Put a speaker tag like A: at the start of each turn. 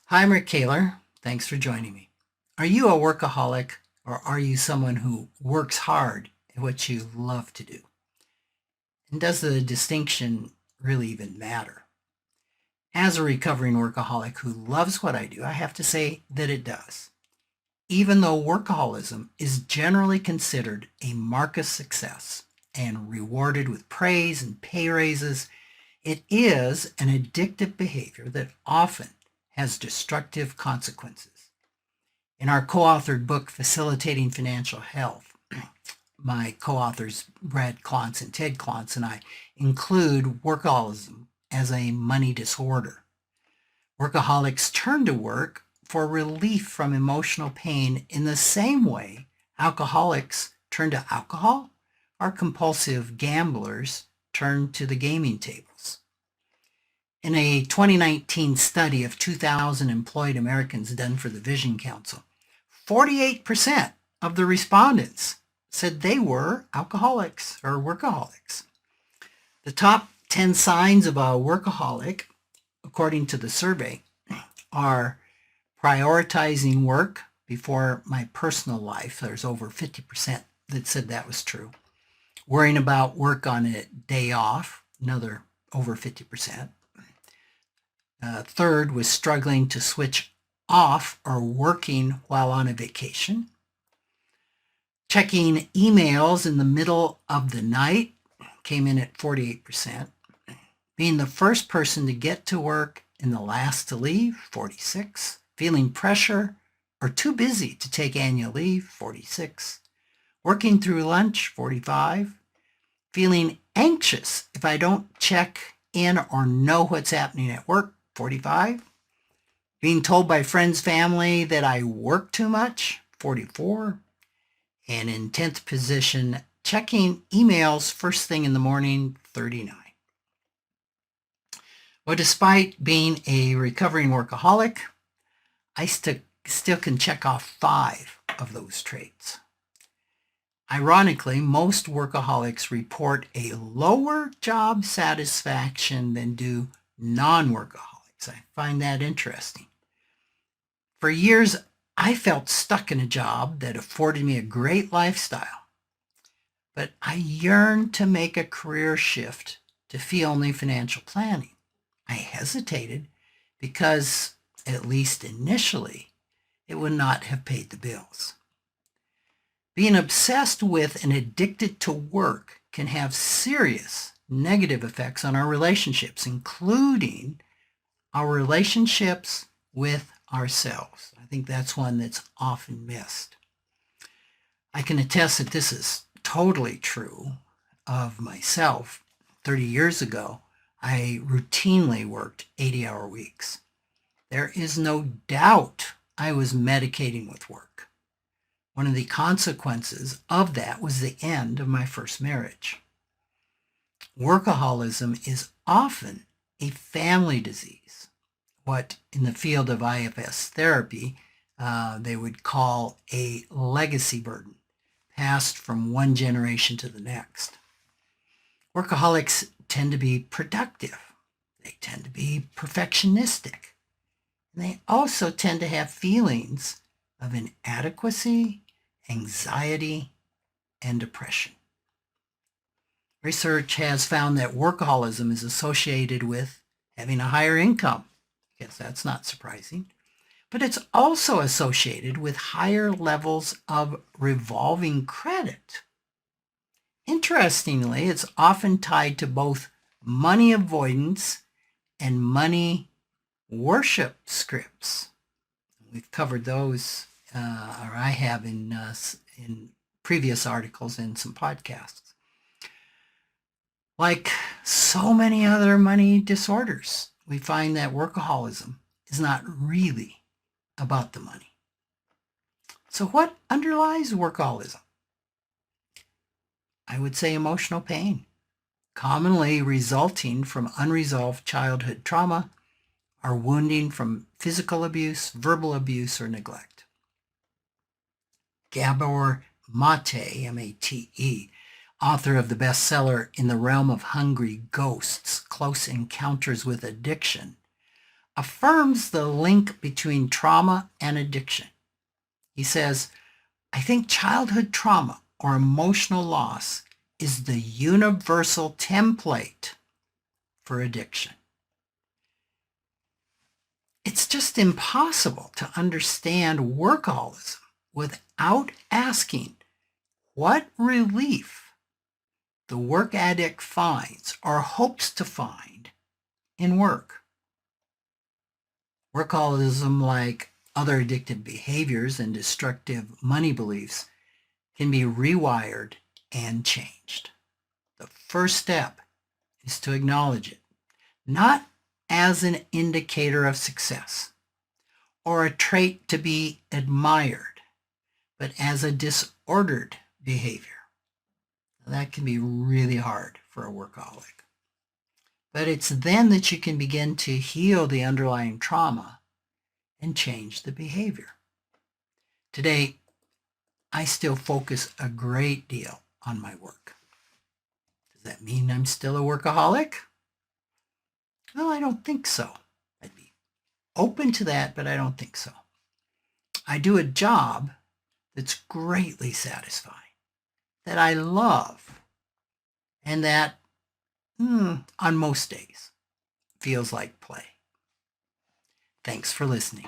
A: Hi, I'm Rick Kaler. Thanks for joining me. Are you a workaholic or are you someone who works hard at what you love to do? And does the distinction really even matter? As a recovering workaholic who loves what I do, I have to say that it does. Even though workaholism is generally considered a mark of success and rewarded with praise and pay raises, it is an addictive behavior that often has destructive consequences. In our co-authored book, Facilitating Financial Health, my co-authors, Brad Klontz and Ted Klontz, and I include workaholism as a money disorder. Workaholics turn to work for relief from emotional pain in the same way alcoholics turn to alcohol or compulsive gamblers turn to the gaming tables. In a 2019 study of 2,000 employed Americans done for the Vision Council, 48% of the respondents said they were alcoholics or workaholics. The top 10 signs of a workaholic, according to the survey, are prioritizing work before my personal life. There's over 50% that said that was true. Worrying about work on a day off, another over 50%. Third was struggling to switch off or working while on a vacation. Checking emails in the middle of the night came in at 48%. Being the first person to get to work and the last to leave, 46. Feeling pressure or too busy to take annual leave, 46. Working through lunch, 45. Feeling anxious if I don't check in or know what's happening at work, 45. Being told by friends, family that I work too much, 44. And in 10th position, checking emails first thing in the morning, 39. Well, despite being a recovering workaholic, I still can check off 5 of those traits. Ironically, most workaholics report a lower job satisfaction than do non-workaholics. I find that interesting. For years, I felt stuck in a job that afforded me a great lifestyle, but I yearned to make a career shift to fee-only financial planning. I hesitated because, at least initially, it would not have paid the bills. Being obsessed with and addicted to work can have serious negative effects on our relationships, including our relationships with ourselves. I think that's one that's often missed. I can attest that this is totally true of myself. 30 years ago, I routinely worked 80-hour weeks. There is no doubt I was medicating with work. One of the consequences of that was the end of my first marriage. Workaholism is often a family disease, what in the field of IFS therapy they would call a legacy burden, passed from one generation to the next. Workaholics tend to be productive. They tend to be perfectionistic. And they also tend to have feelings of inadequacy, anxiety, and depression. Research has found that workaholism is associated with having a higher income. I guess that's not surprising. But it's also associated with higher levels of revolving credit. Interestingly, it's often tied to both money avoidance and money worship scripts. We've covered those, or I have in previous articles and some podcasts. Like so many other money disorders, we find that workaholism is not really about the money. So what underlies workaholism? I would say emotional pain, commonly resulting from unresolved childhood trauma or wounding from physical abuse, verbal abuse, or neglect. Gabor Mate, M-A-T-E, author of the bestseller In the Realm of Hungry Ghosts, Close Encounters with Addiction, affirms the link between trauma and addiction. He says, I think childhood trauma or emotional loss is the universal template for addiction. It's just impossible to understand workaholism without asking what relief the work addict finds or hopes to find in work. Workaholism, like other addictive behaviors and destructive money beliefs, can be rewired and changed. The first step is to acknowledge it, not as an indicator of success or a trait to be admired, but as a disordered behavior. That can be really hard for a workaholic. But it's then that you can begin to heal the underlying trauma and change the behavior. Today, I still focus a great deal on my work. Does that mean I'm still a workaholic? Well, I don't think so. I'd be open to that, but I don't think so. I do a job that's greatly satisfying, that I love, and that, on most days, feels like play. Thanks for listening.